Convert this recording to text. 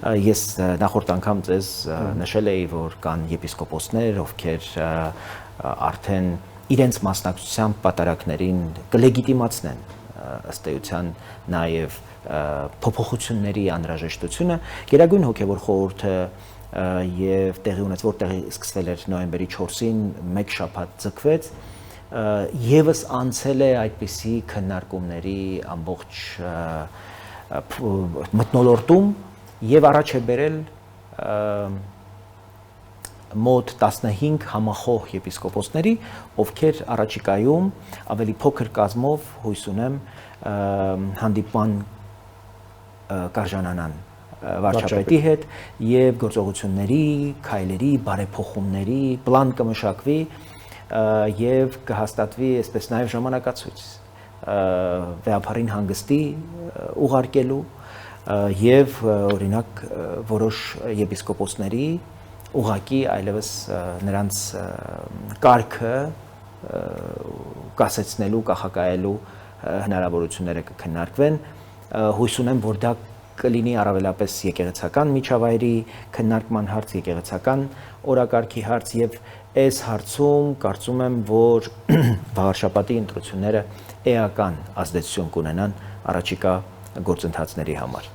Ես նախորդ անգամ ձեզ նշել էի, որ կան եպիսկոպոսներ, ովքեր արդեն իրենց մասնակցությամբ պատարագներին կլեգիտիմացնեն ըստ էության նաև փոփոխությունների անհրաժեշտությունը։ Գերագույն հոգևոր խորհուրդը եւ տեղի ունեց, որտեղի սկսվել էր նոյեմբերի 4-ին, մեկ շաբաթ ձգվեց, եւս անցել է այդպիսի քննարկումների ամբողջ մթնոլորտում եւ առաջ է բերել մոտ 15 համախոհ եպիսկոպոսների, ովքեր առաջիկայում ավելի փոքր կազմով հույս ունեմ հանդիպման կարժանանան վարչապետի հետ եւ գործողությունների, քայլերի, բարեփոխումների պլան կմշակվի եւ կհաստատվի այսպես նաեւ ժամանակացույց վեհապարին հանգստի ուղարկելու եւ օրինակ որոշ եպիսկոպոսների ուղակի այլևս նրանց կարգը կասեցնելու, կախակայելու հնարավորությունները կքննարկվեն։ Հույս ունեմ, որ դա կլինի առավելապես եկեղեցական միջավայրի քննարկման հարց, եկեղեցական օրակարգի հարց եւ այս հարցում կարծում եմ, որ վաղարշաբաթի ընտրությունները էական ազդեցություն կունենան առաջիկա գործընթացների համար։